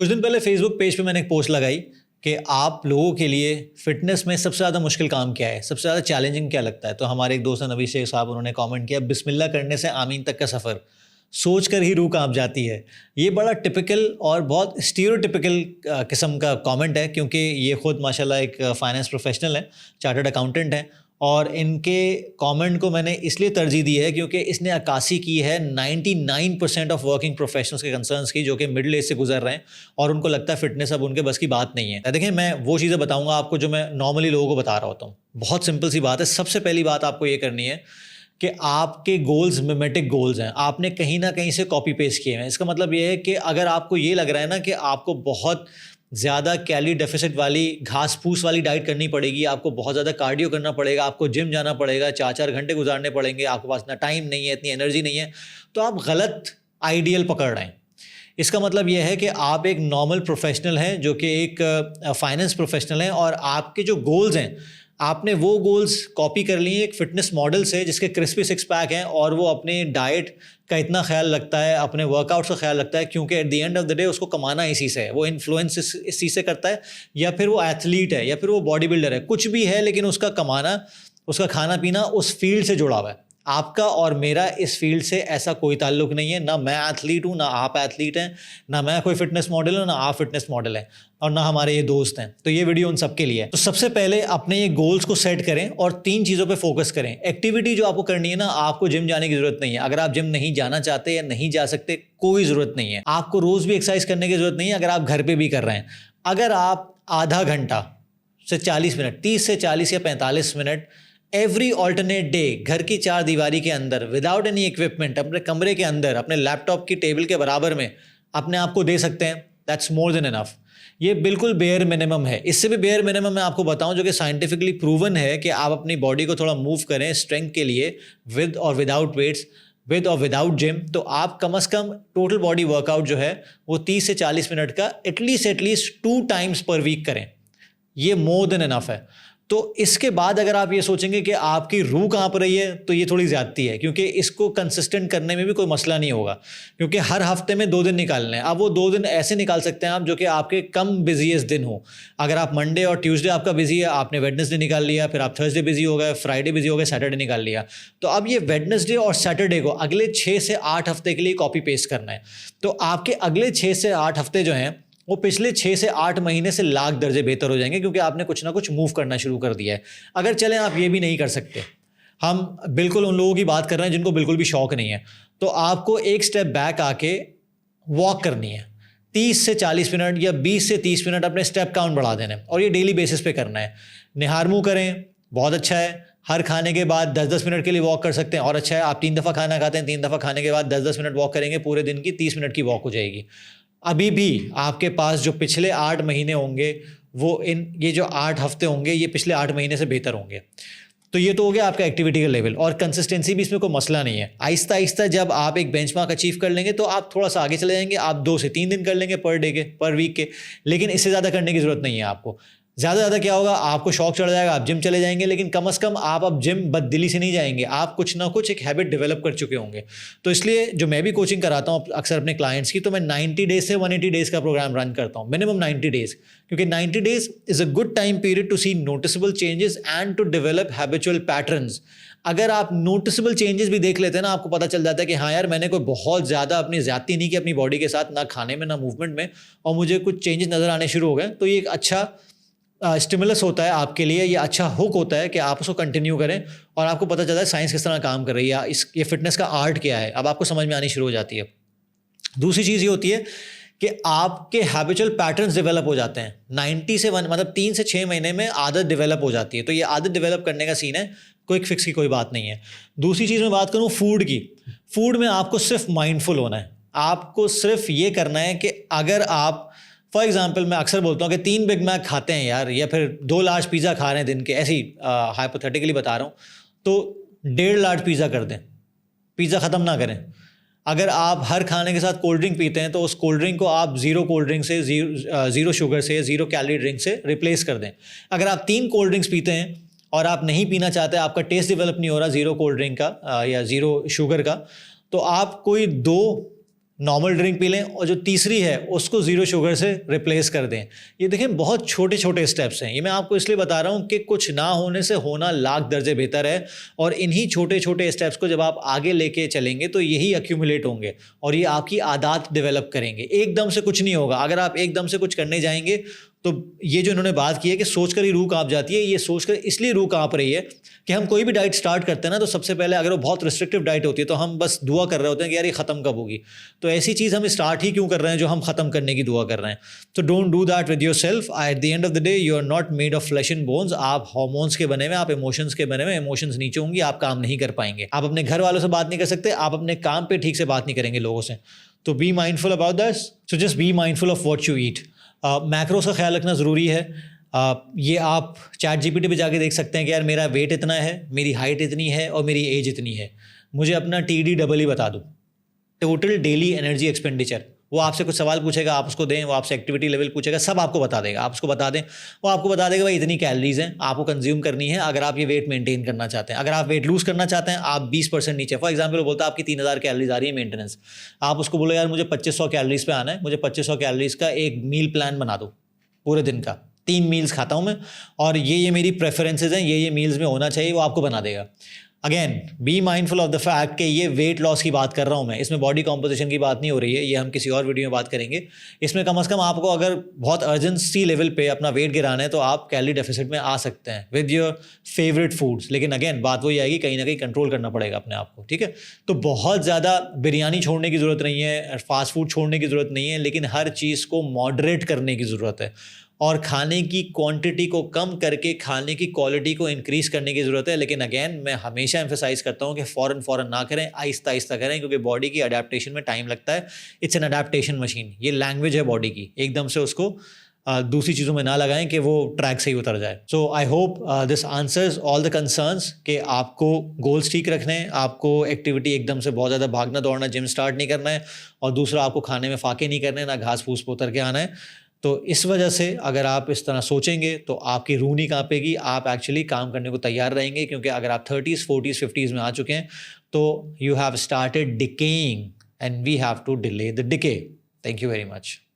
कुछ दिन पहले फेसबुक पेज पे मैंने एक पोस्ट लगाई कि आप लोगों के लिए फिटनेस में सबसे ज़्यादा मुश्किल काम क्या है, सबसे ज़्यादा चैलेंजिंग क्या लगता है। तो हमारे एक दोस्त हैं नबी शेख साहब, उन्होंने कमेंट किया, बिस्मिल्लाह करने से आमीन तक का सफ़र, सोच कर ही रूह कांप जाती है। ये बड़ा टिपिकल और बहुत स्टीरियोटिपिकल किस्म का कमेंट है, क्योंकि ये ख़ुद माशाल्लाह एक फाइनेंस प्रोफेशनल है, चार्टर्ड अकाउंटेंट हैं, और इनके कमेंट को मैंने इसलिए तरजीह दी है क्योंकि इसने अक्कासी की है 99% ऑफ वर्किंग प्रोफेशनल्स के कंसर्न्स की, जो कि मिडिल एज से गुजर रहे हैं और उनको लगता है फिटनेस अब उनके बस की बात नहीं है। देखिए, मैं वो चीज़ें बताऊंगा आपको जो मैं नॉर्मली लोगों को बता रहा होता हूँ। बहुत सिंपल सी बात है। सबसे पहली बात आपको ये करनी है कि आपके गोल्स मिमेटिक गोल्स हैं, आपने कहीं ना कहीं से कॉपी पेस्ट किए हैं। इसका मतलब ये है कि अगर आपको ये लग रहा है ना कि आपको बहुत ज़्यादा कैलोरी डेफिसिट वाली घास फूस वाली डाइट करनी पड़ेगी, आपको बहुत ज़्यादा कार्डियो करना पड़ेगा, आपको जिम जाना पड़ेगा, 4-4 घंटे गुजारने पड़ेंगे, आपके पास इतना टाइम नहीं है, इतनी एनर्जी नहीं है, तो आप गलत आइडियल पकड़ रहे हैं। इसका मतलब यह है कि आप एक नॉर्मल प्रोफेशनल हैं, जो कि एक फाइनेंस प्रोफेशनल हैं, और आपके जो गोल्स हैं, आपने वो गोल्स कॉपी कर लिए एक फिटनेस मॉडल से जिसके क्रिस्पी सिक्स पैक हैं, और वो अपनी डाइट का इतना ख्याल रखता है, अपने वर्कआउट्स का ख्याल रखता है, क्योंकि eight the end of the day उसको कमाना इसी से है। वो इन्फ्लुएंस इस चीज़ से करता है, या फिर वो एथलीट है, या फिर वो बॉडी बिल्डर है, कुछ भी है, लेकिन उसका कमाना, उसका खाना पीना उस फील्ड से जुड़ा हुआ है। आपका और मेरा इस फील्ड से ऐसा कोई ताल्लुक नहीं है। ना मैं एथलीट हूँ, ना आप एथलीट हैं, ना मैं कोई फिटनेस मॉडल हूँ, ना आप फिटनेस मॉडल हैं, और ना हमारे ये दोस्त हैं। तो ये वीडियो उन सबके लिए है। तो सबसे पहले अपने ये गोल्स को सेट करें और 3 चीज़ों पे फोकस करें। एक्टिविटी जो आपको करनी है ना, आपको जिम जाने की ज़रूरत नहीं है। अगर आप जिम नहीं जाना चाहते या नहीं जा सकते, कोई ज़रूरत नहीं है। आपको रोज़ भी एक्सरसाइज करने की ज़रूरत नहीं है अगर आप घर पर भी कर रहे हैं। अगर आप आधा घंटा से 40 मिनट, 30 से 40 या 45 मिनट एवरी ऑल्टरनेट डे घर की 4 दीवारी के अंदर विदाउट एनी इक्विपमेंट, अपने कमरे के अंदर अपने लैपटॉप की टेबल के बराबर में अपने आप को दे सकते हैं, दैट्स मोर देन इनफ। ये बिल्कुल बेयर मिनिमम है। इससे भी बेयर मिनिमम मैं आपको बताऊं, जो कि साइंटिफिकली प्रूवन है, कि आप अपनी बॉडी को थोड़ा मूव करें स्ट्रेंथ के लिए, विद और विदाउट वेट्स, विद और विदाउट जिम, तो आप कम से कम टोटल बॉडी वर्कआउट जो है वो 30 से 40 मिनट का एटलीस्ट 2 टाइम्स पर वीक करें। ये मोर देन इनफ है। तो इसके बाद अगर आप ये सोचेंगे कि आपकी रूह कांप रही है, तो ये थोड़ी ज़्यादती है, क्योंकि इसको कंसिस्टेंट करने में भी कोई मसला नहीं होगा, क्योंकि हर हफ्ते में 2 दिन निकालने हैं। अब वो 2 दिन ऐसे निकाल सकते हैं आप जो कि आपके कम बिजीएस्ट दिन हो। अगर आप मंडे और ट्यूसडे आपका बिजी है, आपने वेडनेसडे निकाल लिया, फिर आप थर्सडे बिजी हो गए, फ्राइडे बिजी हो गए, सैटरडे निकाल लिया, तो अब ये वेडनेसडे और सैटरडे को अगले 6 से 8 हफ्ते के लिए कॉपी पेस्ट करना है। तो आपके अगले 6 से 8 हफ्ते जो हैं वो पिछले 6 से 8 महीने से लाख दर्जे बेहतर हो जाएंगे, क्योंकि आपने कुछ ना कुछ मूव करना शुरू कर दिया है। अगर चलें आप ये भी नहीं कर सकते, हम बिल्कुल उन लोगों की बात कर रहे हैं जिनको बिल्कुल भी शौक नहीं है, तो आपको एक स्टेप बैक आके वॉक करनी है 30 से 40 मिनट या 20 से 30 मिनट, अपने स्टेप काउंट बढ़ा देना है, और ये डेली बेसिस पे करना है। निहार मुँह करें, बहुत अच्छा है। हर खाने के बाद 10-10 मिनट के लिए वॉक कर सकते हैं, और अच्छा है। आप 3 दफ़ा खाना खाते हैं, 3 दफ़ा खाने के बाद 10-10 मिनट वॉक करेंगे, पूरे दिन की 30 मिनट की वॉक हो जाएगी। अभी भी आपके पास जो पिछले 8 महीने होंगे, वो ये जो 8 हफ्ते होंगे, ये पिछले 8 महीने से बेहतर होंगे। तो ये तो हो गया आपका एक्टिविटी का लेवल, और कंसिस्टेंसी भी इसमें कोई मसला नहीं है। आहिस्ता आहिस्ता जब आप एक बेंचमार्क अचीव कर लेंगे, तो आप थोड़ा सा आगे चले जाएंगे। आप 2 से 3 दिन कर लेंगे पर वीक के, लेकिन इससे ज़्यादा करने की ज़रूरत नहीं है आपको। ज़्यादा क्या होगा, आपको शौक चढ़ जाएगा, आप जिम चले जाएंगे, लेकिन कम से कम आप अब जिम बददिली से नहीं जाएंगे, आप कुछ ना कुछ एक हैबिट डेवलप कर चुके होंगे। तो इसलिए जो मैं भी कोचिंग कराता हूँ अक्सर अपने क्लाइंट्स की, तो मैं 90 डेज से 180 डेज़ का प्रोग्राम रन करता हूँ, मिनिमम 90 डेज़, क्योंकि 90 days is a good time period to see noticeable changes and to develop habitual patterns. अगर आप नोटिसेबल चेंजेस भी देख लेते हैं ना, आपको पता चल जाता है कि हाँ यार, मैंने कोई बहुत ज़्यादा अपनी ज़्यादती नहीं की अपनी बॉडी के साथ, ना खाने में ना मूवमेंट में, और मुझे कुछ चेंजेस नज़र आने शुरू हो गए, तो ये एक अच्छा स्टिमुलस होता है आपके लिए, ये अच्छा हुक होता है कि आप उसको कंटिन्यू करें, और आपको पता चलता है साइंस किस तरह काम कर रही है, ये फिटनेस का आर्ट क्या है, अब आपको समझ में आनी शुरू हो जाती है। दूसरी चीज़ ये होती है कि आपके हैबिचुअल पैटर्न्स डेवलप हो जाते हैं 90 से 1 मतलब 3 से 6 महीने में आदत डेवलप हो जाती है। तो ये आदत डेवलप करने का सीन है, क्विक फिक्स की कोई बात नहीं है। दूसरी चीज़ मैं बात करूँ फूड की, फूड में आपको सिर्फ माइंडफुल होना है। आपको सिर्फ ये करना है कि अगर आप, फॉर एग्जाम्पल, मैं अक्सर बोलता हूँ कि 3 बिग मैक खाते हैं यार, या फिर 2 लार्ज पिज़्ज़ा खा रहे हैं दिन के, ऐसे ही हाइपोथेटिकली बता रहा हूँ, तो 1.5 लार्ज पिज़्ज़ा कर दें, पिज़्ज़ा ख़त्म ना करें। अगर आप हर खाने के साथ कोल्ड ड्रिंक पीते हैं, तो उस कोल्ड ड्रिंक को आप ज़ीरो कोल्ड ड्रिंक से, ज़ीरो शुगर से, ज़ीरो कैलोरी ड्रिंक से रिप्लेस कर दें। अगर आप 3 कोल्ड ड्रिंक्स पीते हैं और आप नहीं पीना चाहते, आपका टेस्ट डेवलप नहीं हो रहा ज़ीरो कोल्ड ड्रिंक का या ज़ीरो शुगर का, तो आप कोई 2 नॉर्मल ड्रिंक पी लें, और जो तीसरी है उसको ज़ीरो शुगर से रिप्लेस कर दें। ये देखें बहुत छोटे छोटे स्टेप्स हैं, ये मैं आपको इसलिए बता रहा हूँ कि कुछ ना होने से होना लाख दर्जे बेहतर है, और इन्हीं छोटे छोटे स्टेप्स को जब आप आगे लेके चलेंगे तो यही एक्यूमुलेट होंगे और ये आपकी आदत डेवलप करेंगे। एकदम से कुछ नहीं होगा। अगर आप एकदम से कुछ करने जाएंगे तो ये जो इन्होंने बात की है कि सोचकर ही रूह कांप जाती है, ये सोचकर इसलिए रूह कांप रही है कि हम कोई भी डाइट स्टार्ट करते हैं ना, तो सबसे पहले अगर वो बहुत रिस्ट्रिक्टिव डाइट होती है तो हम बस दुआ कर रहे होते हैं कि यार ये ख़त्म कब होगी। तो ऐसी चीज़ हम स्टार्ट ही क्यों कर रहे हैं जो हम ख़त्म करने की दुआ कर रहे हैं। तो don't do that with yourself. At the end of the day you are not made of flesh and bones. आप हॉर्मोन्स के बने हुए, आप इमोशंस के बने हुए। इमोशंस नीचे होंगी, आप काम नहीं कर पाएंगे। आप अपने घर वालों से बात नहीं कर सकते, आप अपने काम पे ठीक से बात नहीं करेंगे लोगों से। तो be mindful about this. So just be mindful of what you eat. Macros का ख्याल रखना ज़रूरी है। ये आप चैट जीपीटी पे जाके देख सकते हैं कि यार मेरा वेट इतना है, मेरी हाइट इतनी है और मेरी एज इतनी है, मुझे अपना TDEE बता दो, टोटल डेली एनर्जी एक्सपेंडिचर। वो आपसे कुछ सवाल पूछेगा, आप उसको दें, वो आपसे एक्टिविटी लेवल पूछेगा, सब आपको बता देगा। आप उसको बता दें, वो आपको बता देगा भाई इतनी कैलोरीज हैं, आपको कंज्यूम करनी है अगर आप ये वेट मेंटेन करना चाहते हैं। अगर आप वेट लूज करना चाहते हैं, आप 20% नीचे, फॉर एग्जाम्पल बोलता है आपकी 3000 कैलोरीज आ रही है मेंटेनेंस, आप उसको बोलो यार मुझे 2500 कैलोरीज पे आना है, मुझे 2500 कैलोरीज का एक मील प्लान बना दो पूरे दिन का, 3 मील्स खाता हूँ मैं और ये मेरी प्रेफरेंसेज हैं, ये मील्स में होना चाहिए, वो आपको बना देगा। Again be mindful of the fact कि ये वेट लॉस की बात कर रहा हूँ मैं, इसमें बॉडी कॉम्पोजिशन की बात नहीं हो रही है, ये हम किसी और वीडियो में बात करेंगे। इसमें कम से कम आपको अगर बहुत अर्जेंसी लेवल पे अपना वेट गिराना है तो आप कैलोरी डेफिसिट में आ सकते हैं विद योर फेवरेट फूड्स। लेकिन अगेन बात वही आएगी, कहीं ना कहीं कंट्रोल करना पड़ेगा अपने आप को, ठीक है। तो बहुत ज़्यादा बिरयानी छोड़ने की ज़रूरत नहीं है, फास्ट फूड छोड़ने की ज़रूरत नहीं है, लेकिन हर चीज़ को मॉडरेट करने की ज़रूरत है और खाने की क्वांटिटी को कम करके खाने की क्वालिटी को इंक्रीज़ करने की ज़रूरत है। लेकिन अगेन मैं हमेशा एम्फेसाइज करता हूँ कि फ़ौरन ना करें, आहिस्ता आहिस्ता करें, क्योंकि बॉडी की अडेप्टेशन में टाइम लगता है। इट्स एन अडेप्टेशन मशीन, ये लैंग्वेज है बॉडी की, एकदम से उसको दूसरी चीज़ों में ना लगाएं कि वो ट्रैक से ही उतर जाए। So I hope this answers all the concerns कि आपको गोल्स ठीक रखने हैं, आपको एक्टिविटी एकदम से बहुत ज़्यादा भागना दौड़ना, जिम स्टार्ट नहीं करना है, और दूसरा आपको खाने में फाके नहीं करने, ना घास फूस पे उतर के आना है। तो इस वजह से अगर आप इस तरह सोचेंगे तो आपकी रूह नहीं कांपेगी, आप एक्चुअली काम करने को तैयार रहेंगे। क्योंकि अगर आप 30s 40s 50s में आ चुके हैं तो you have started decaying and we have to delay the decay. Thank you very much.